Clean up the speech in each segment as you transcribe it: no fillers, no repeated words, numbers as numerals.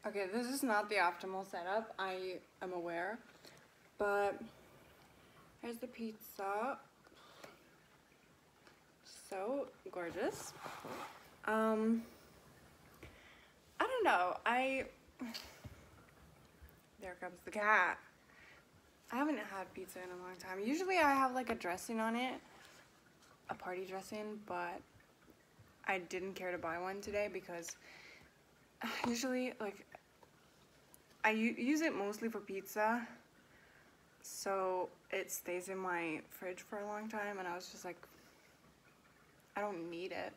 Okay, this is not the optimal setup, I am aware, but here's the pizza. So gorgeous. I don't know, there comes the cat. I haven't had pizza in a long time. Usually I have like a dressing on it, a party dressing, but I didn't care to buy one today because usually like I use it mostly for pizza, so it stays in my fridge for a long time, and I was just like, I don't need it.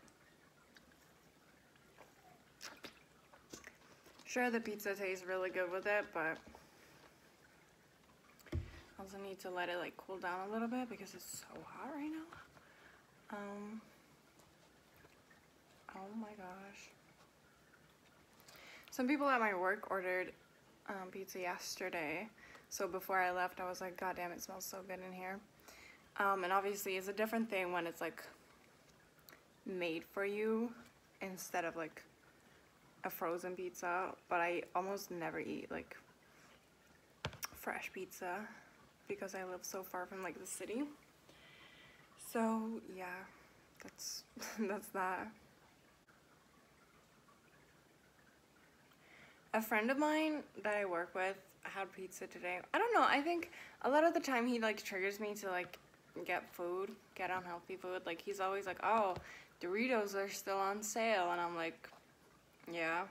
Sure, the pizza tastes really good with it, but I also need to let it like cool down a little bit because it's so hot right now. Oh my gosh. Some people at my work ordered pizza yesterday, so before I left I was like, god damn, it smells so good in here. And obviously it's a different thing when it's like made for you instead of like a frozen pizza, but I almost never eat like fresh pizza because I live so far from like the city. So yeah, that's that's that. A friend of mine that I work with had pizza today. I don't know, I think a lot of the time he like triggers me to like get unhealthy food. Like he's always like, oh, Doritos are still on sale, and I'm like, yeah.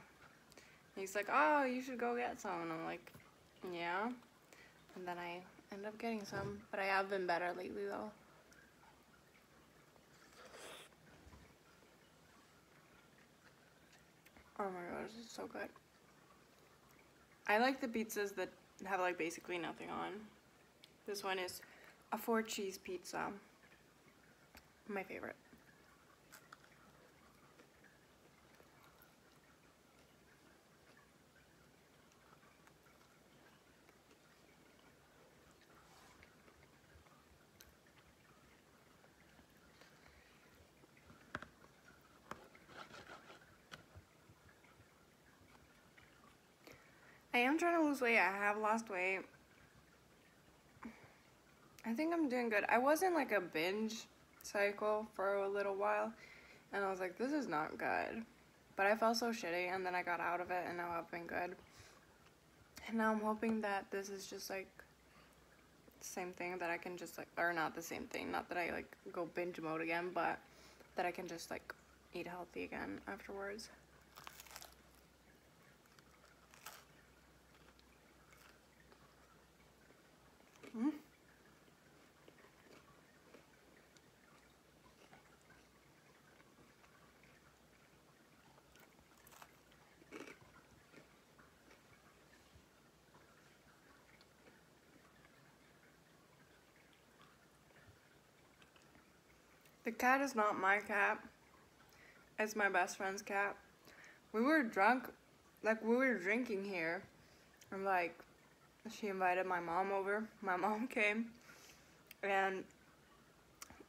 He's like, oh, you should go get some, and I'm like, yeah. And then I end up getting some, but I have been better lately though. Oh my gosh, this is so good. I like the pizzas that have like basically nothing on. This one is a 4-cheese pizza. My favorite. I am trying to lose weight. I have lost weight. I think I'm doing good. I was in like a binge cycle for a little while, and I was like, this is not good. But I felt so shitty, and then I got out of it, and now I've been good. And now I'm hoping that this is just like the same thing, that I can just like, or not the same thing, not that I like go binge mode again, but that I can just like eat healthy again afterwards. The cat is not my cat. It's my best friend's cat. We were drunk, like we were drinking here, and like she invited my mom over. My mom came, and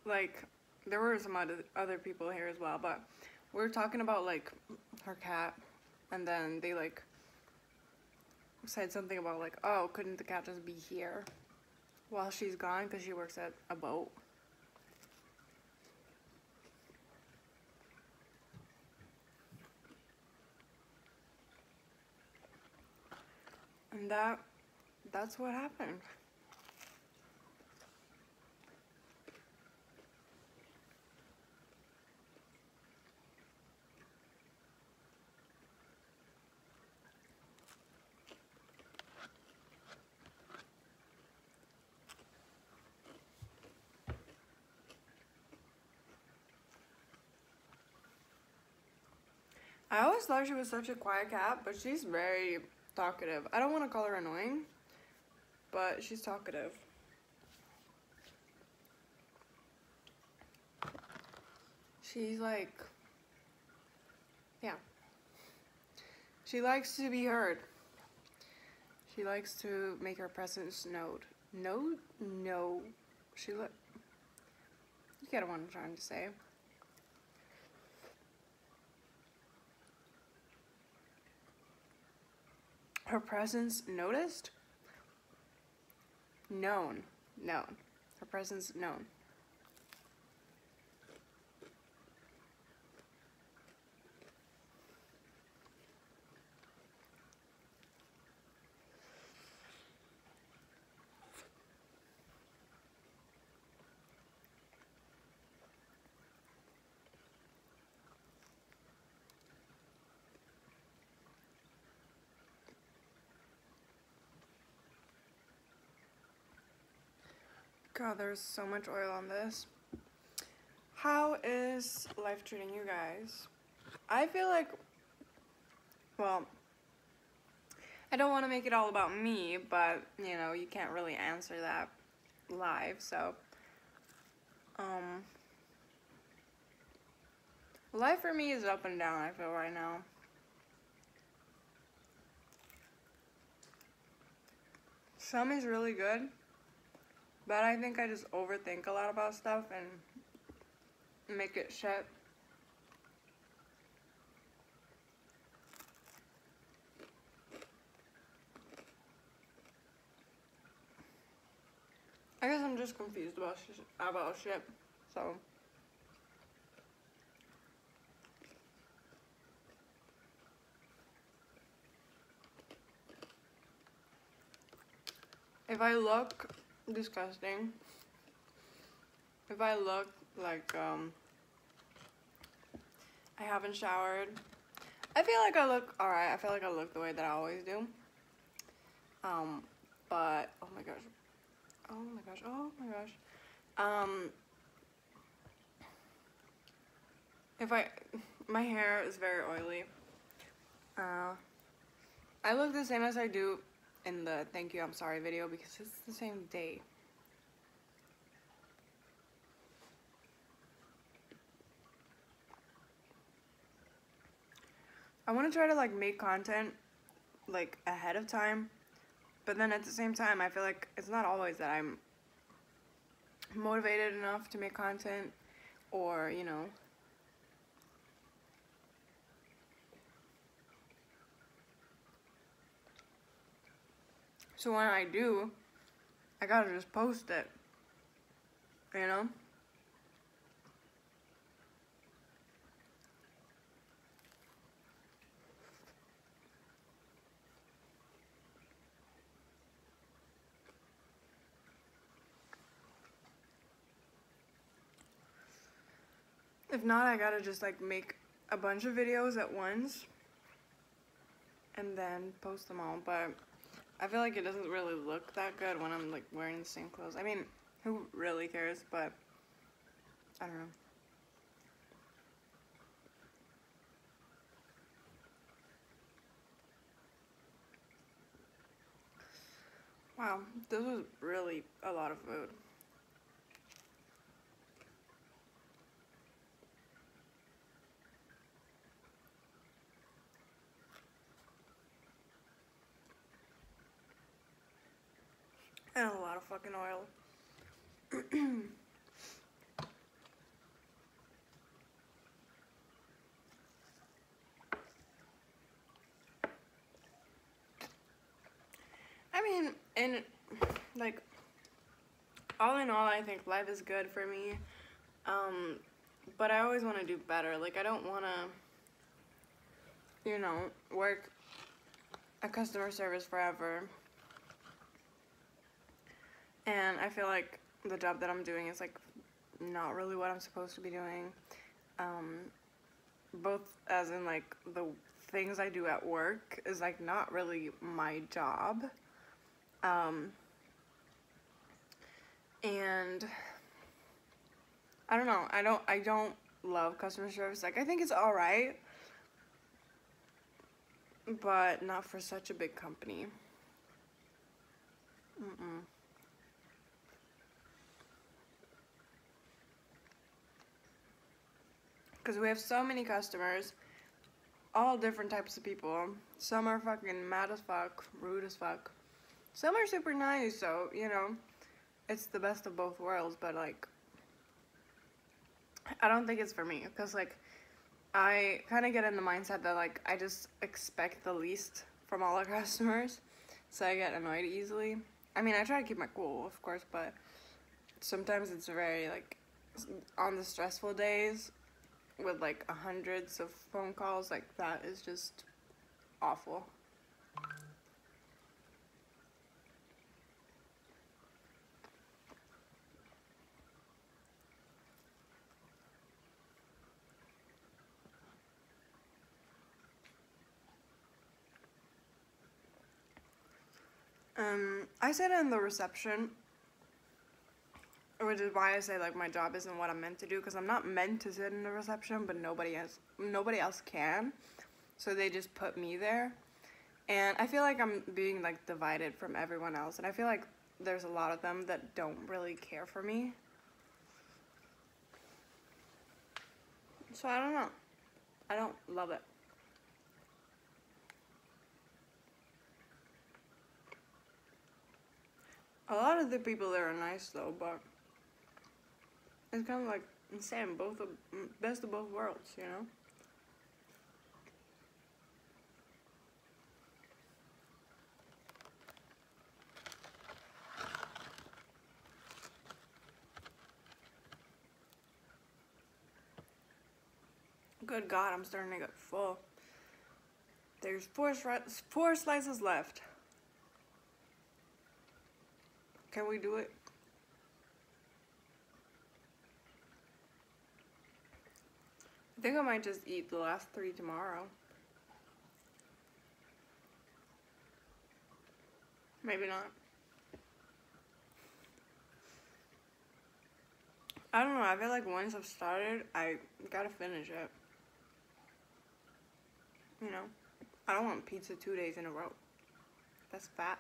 like there were some other people here as well, but we were talking about like her cat, and then they like said something about like, oh, couldn't the cat just be here while she's gone because she works at a boat. And that's what happened. I always thought she was such a quiet cat, but she's very talkative. I don't want to call her annoying, but she's talkative. She's like, yeah. She likes to be heard. She likes to make her presence known. No. You get what I'm trying to say. Her presence noticed? Known. Known. Her presence known. God, there's so much oil on this. How is life treating you guys? I feel like, well, I don't want to make it all about me, but, you know, you can't really answer that live, so, life for me is up and down, I feel, right now. Some is really good, but I think I just overthink a lot about stuff and make it shit. I guess I'm just confused about shit, so. If I look disgusting, if I look like, I haven't showered, I feel like I look alright. I feel like I look the way that I always do. But, oh my gosh. Oh my gosh, oh my gosh. My hair is very oily. I look the same as I do in the thank you, I'm sorry video because it's the same day. I want to try to like make content like ahead of time, but then at the same time I feel like it's not always that I'm motivated enough to make content, or you know, so when I do, I gotta just post it, you know. If not, I gotta just like make a bunch of videos at once and then post them all, but I feel like it doesn't really look that good when I'm like wearing the same clothes. I mean, who really cares, but I don't know. Wow, this was really a lot of food. And a lot of fucking oil. I mean, and like, all in all, I think life is good for me. But I always want to do better. Like, I don't want to, you know, work a customer service forever. And I feel like the job that I'm doing is like not really what I'm supposed to be doing. Both as in like the things I do at work is like not really my job. And I don't know, I don't love customer service. Like, I think it's alright, but not for such a big company. Because we have so many customers, all different types of people. Some are fucking mad as fuck, rude as fuck. Some are super nice, so, you know, it's the best of both worlds, but, like, I don't think it's for me, because, like, I kind of get in the mindset that, like, I just expect the least from all our customers, so I get annoyed easily. I mean, I try to keep my cool, of course, but sometimes it's very, like, on the stressful days with, like, hundreds of phone calls, like, that is just awful. I sit in the reception, which is why I say, like, my job isn't what I'm meant to do, because I'm not meant to sit in the reception, but nobody else can, so they just put me there, and I feel like I'm being, like, divided from everyone else, and I feel like there's a lot of them that don't really care for me, so I don't know, I don't love it. A lot of the people there are nice though, but it's kind of like insane, best of both worlds, you know? Good God, I'm starting to get full. There's four slices left. Can we do it? I think I might just eat the last 3 tomorrow. Maybe not. I don't know, I feel like once I've started, I gotta finish it. You know? I don't want pizza 2 days in a row. That's fat.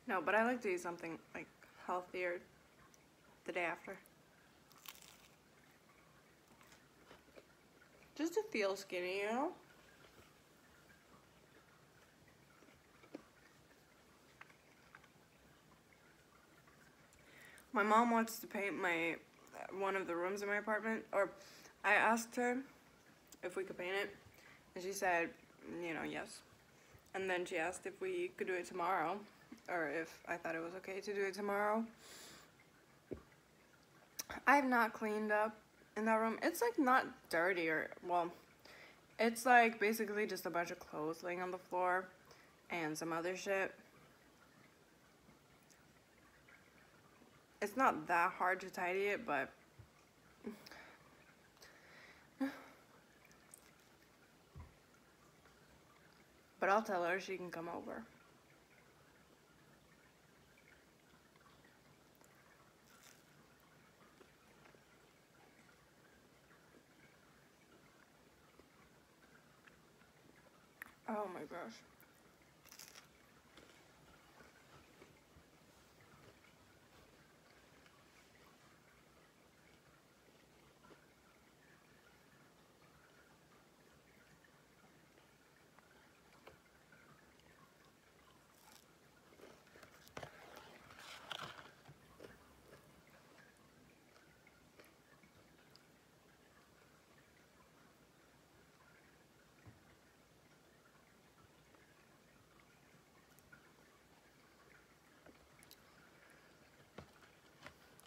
No, but I like to eat something, like, healthier the day after. Just to feel skinny, you know? My mom wants to paint one of the rooms in my apartment, or I asked her if we could paint it, and she said, you know, yes. And then she asked if we could do it tomorrow, or if I thought it was okay to do it tomorrow. I have not cleaned up in that room. It's, like, not dirty, or, well, it's, like, basically just a bunch of clothes laying on the floor and some other shit. It's not that hard to tidy it, but I'll tell her she can come over. Oh my gosh.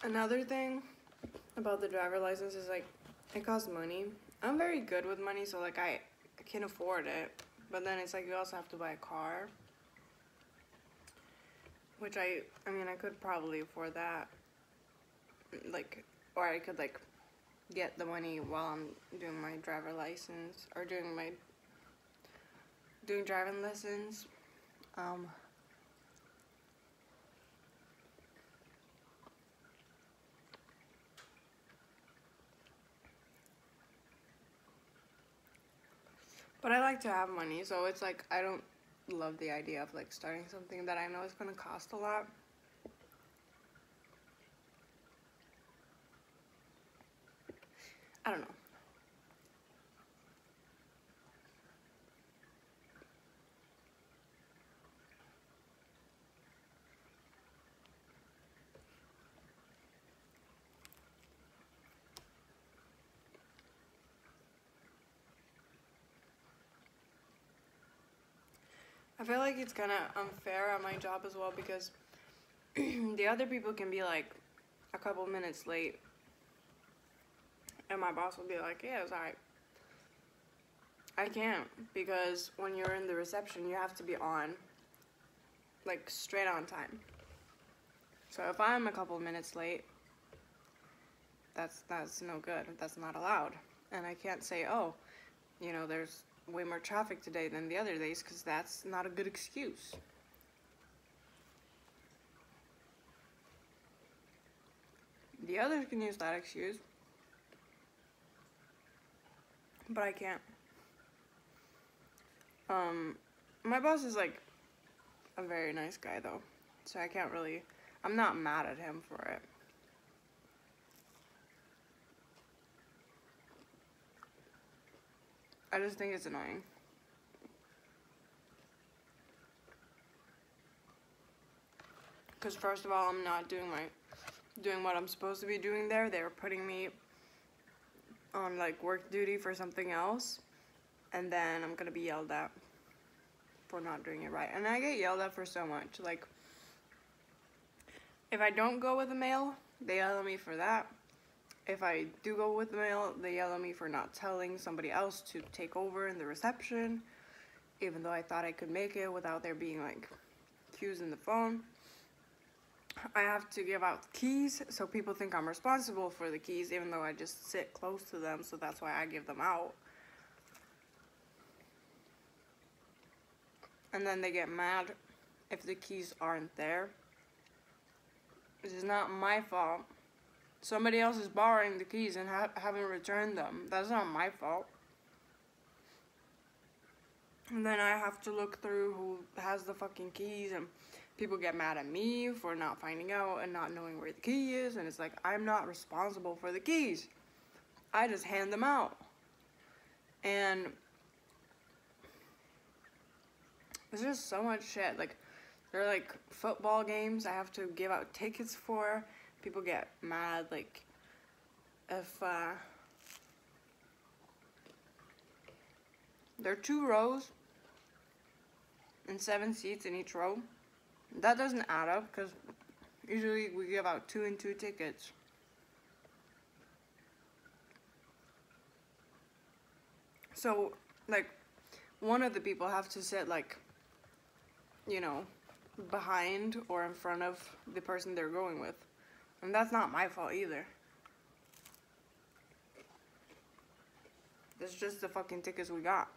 Another thing about the driver license is, like, it costs money. I'm very good with money, so, like, I can afford it. But then it's like you also have to buy a car. Which I mean, I could probably afford that. Like, or I could, like, get the money while I'm doing my driver license, or doing driving lessons. But I like to have money, so it's like I don't love the idea of, like, starting something that I know is gonna cost a lot. I don't know. I feel like it's kind of unfair at my job as well because the other people can be like a couple minutes late and my boss will be like, yeah, it's alright. I can't, because when you're in the reception you have to be on, like, straight on time. So if I'm a couple minutes late, that's no good. That's not allowed. And I can't say, oh, you know, there's way more traffic today than the other days, because that's not a good excuse. The others can use that excuse, but I can't. My boss is like a very nice guy though, so I can't really, I'm not mad at him for it. I just think it's annoying. Because first of all, I'm not doing what I'm supposed to be doing there. They were putting me on like work duty for something else, and then I'm gonna be yelled at for not doing it right. And I get yelled at for so much. Like, if I don't go with the mail, they yell at me for that. If I do go with the mail, they yell at me for not telling somebody else to take over in the reception, even though I thought I could make it without there being like queues in the phone. I have to give out keys, so people think I'm responsible for the keys, even though I just sit close to them, so that's why I give them out. And then they get mad if the keys aren't there. It is not my fault. Somebody else is borrowing the keys and haven't returned them. That's not my fault. And then I have to look through who has the fucking keys, and people get mad at me for not finding out and not knowing where the key is, and it's like, I'm not responsible for the keys. I just hand them out. And there's just so much shit. Like, there are like football games I have to give out tickets for. People get mad, like, if there are 2 rows and 7 seats in each row. That doesn't add up, because usually we give out 2 and 2 tickets. So, like, one of the people have to sit, like, you know, behind or in front of the person they're going with. And that's not my fault either. That's just the fucking tickets we got.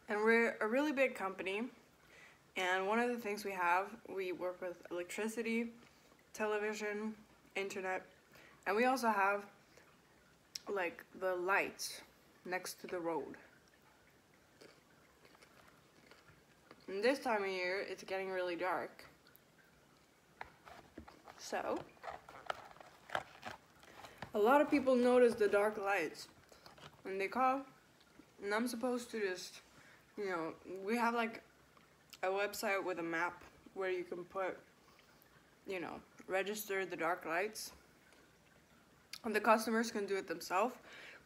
And we're a really big company, and one of the things we work with electricity, television, internet, and we also have like the lights next to the road. And this time of year, it's getting really dark. So, a lot of people notice the dark lights when they call, and I'm supposed to just, you know, we have like a website with a map where you can put, you know, register the dark lights. And the customers can do it themselves.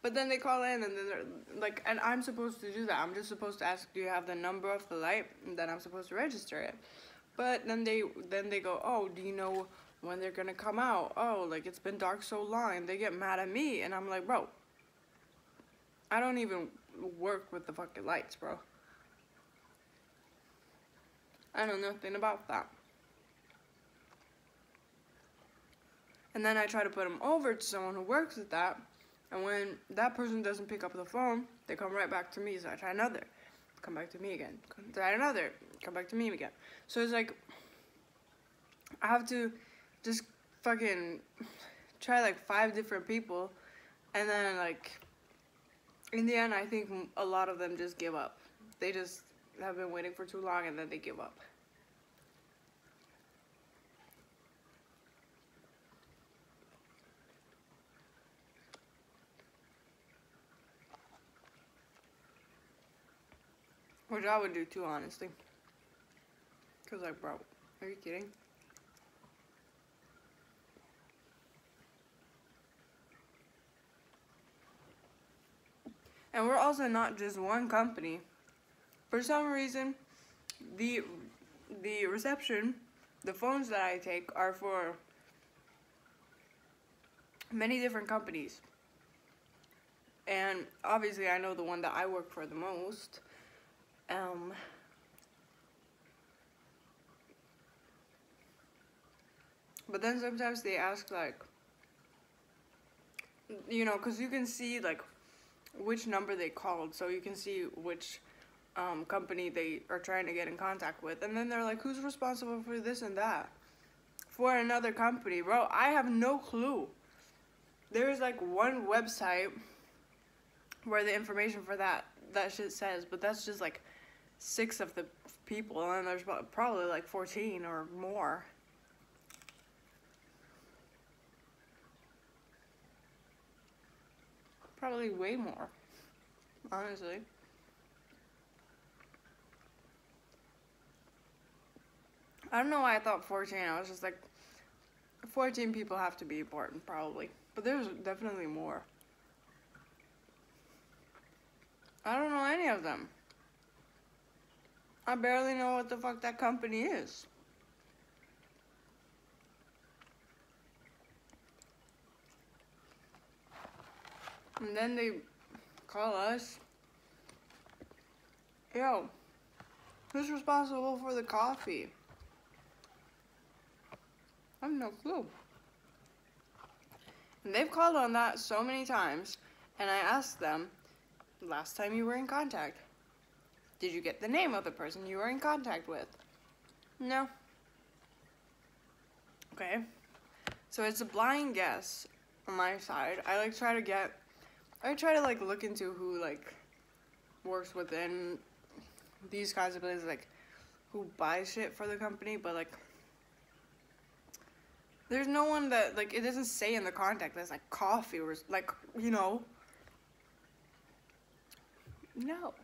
But then they call in, and then they're like, and I'm supposed to do that. I'm just supposed to ask, do you have the number of the light? And then I'm supposed to register it. But then they go, oh, do you know when they're gonna come out? Oh, like, it's been dark so long. And they get mad at me, and I'm like, bro, I don't even work with the fucking lights, bro. I know nothing about that. And then I try to put them over to someone who works with that. And when that person doesn't pick up the phone, they come right back to me. So I try another, come back to me again. Try another, come back to me again. So it's like, I have to just fucking try like 5 different people. And then like, in the end, I think a lot of them just give up. They just have been waiting for too long, and then they give up. Which I would do too, honestly. Cause like, bro, are you kidding? And we're also not just one company. For some reason, the reception, the phones that I take are for many different companies. And obviously I know the one that I work for the most. But then sometimes they ask, like, you know, because you can see, like, which number they called, so you can see which company they are trying to get in contact with. And then they're like, who's responsible for this and that? For another company. Bro, I have no clue. There's, like, one website where the information for that shit says, but that's just, like, 6 of the people, and there's probably, like, 14 or more. Probably way more, honestly. I don't know why I thought 14. I was just like, 14 people have to be important, probably. But there's definitely more. I don't know any of them. I barely know what the fuck that company is. And then they call us. Yo, who's responsible for the coffee? I have no clue. And they've called on that so many times, and I asked them, last time you were in contact, did you get the name of the person you were in contact with? No. Okay. So it's a blind guess on my side. I try to like look into who like works within these kinds of places, like who buys shit for the company, but like there's no one that, like, it doesn't say in the contact that's like coffee or like, you know. No.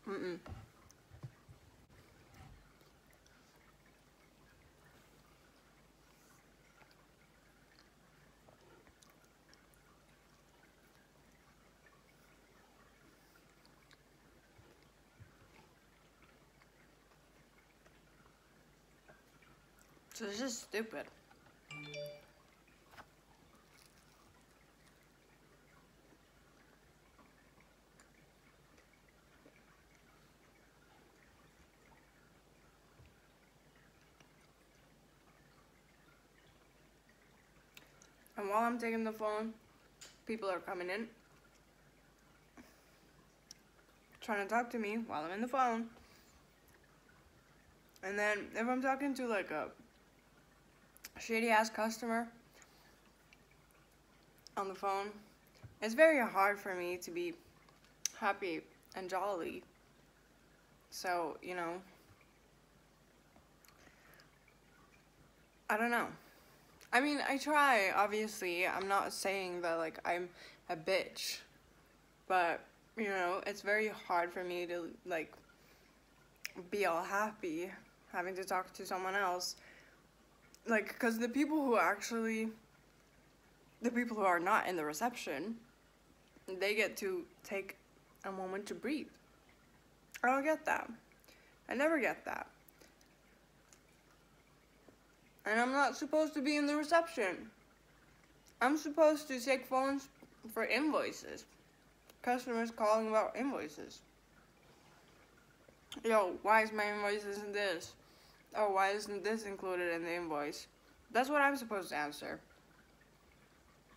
Mm-mm. So it's just stupid. And while I'm taking the phone, people are coming in, trying to talk to me while I'm in the phone. And then if I'm talking to like a shady ass customer on the phone, it's very hard for me to be happy and jolly. So, you know, I don't know. I mean, I try, obviously. I'm not saying that, like, I'm a bitch. But, you know, it's very hard for me to, like, be all happy having to talk to someone else. Like, because the people who are not in the reception, they get to take a moment to breathe. I don't get that. I never get that. And I'm not supposed to be in the reception. I'm supposed to take phones for invoices. Customers calling about invoices. Yo, why is my invoice isn't this? Oh, why isn't this included in the invoice? That's what I'm supposed to answer.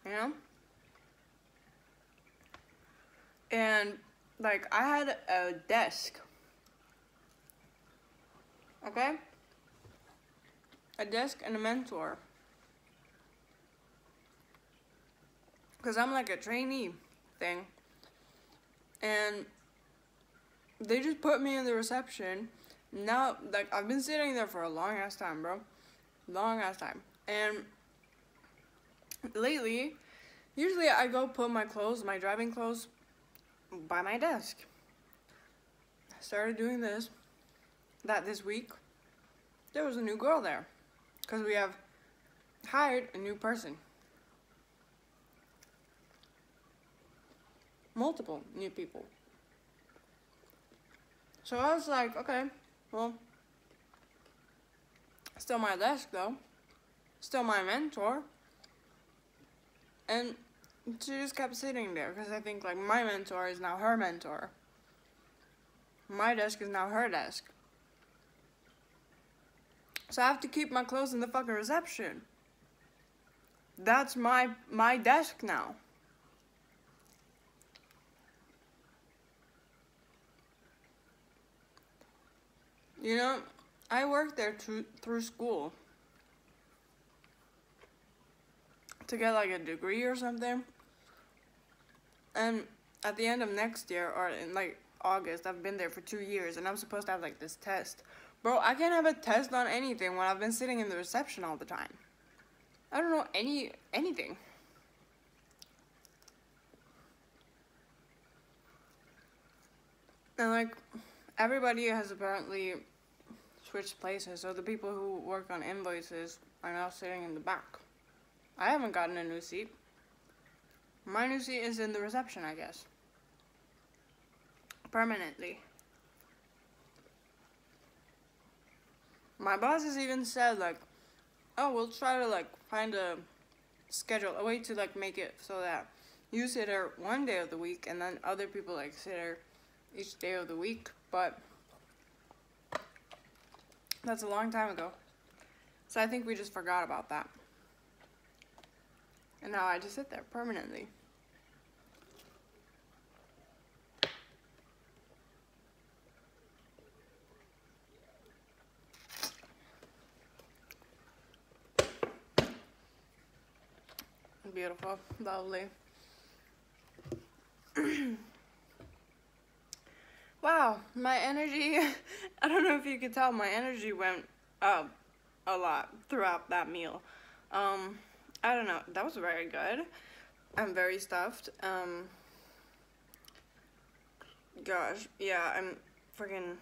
You know? And, like, I had a desk. Okay? A desk and a mentor. Because I'm like a trainee thing. And they just put me in the reception. Now, like, I've been sitting there for a long ass time, bro. Long ass time. And lately, usually I go put my clothes, my driving clothes, by my desk. started doing this, that this week, there was a new girl there. Because we have hired a new person. Multiple new people. So I was like, okay, well, still my desk though. Still my mentor. And she just kept sitting there because I think like my mentor is now her mentor. My desk is now her desk. So I have to keep my clothes in the fucking reception. That's my desk now. You know, I worked there through school to get like a degree or something. And at the end of next year, or in like August, I've been there for 2 years and I'm supposed to have like this test. Bro, I can't have a test on anything when I've been sitting in the reception all the time. I don't know anything. And like, everybody has apparently switched places, so the people who work on invoices are now sitting in the back. I haven't gotten a new seat. My new seat is in the reception, I guess. Permanently. My boss has even said like, oh, we'll try to like find a way to like make it so that you sit there one day of the week and then other people like sit there each day of the week, but that's a long time ago. So I think we just forgot about that. And now I just sit there permanently. Beautiful, lovely. Wow, my energy, I don't know if you could tell, my energy went up a lot throughout that meal. I don't know, that was very good. I'm very stuffed. Gosh, yeah, I'm freaking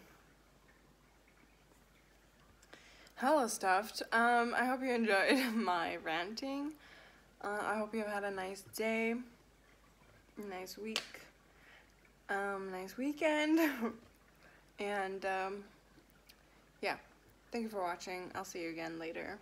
hella stuffed. I hope you enjoyed my ranting. I hope you have had a nice day, nice week, nice weekend, and yeah, thank you for watching. I'll see you again later.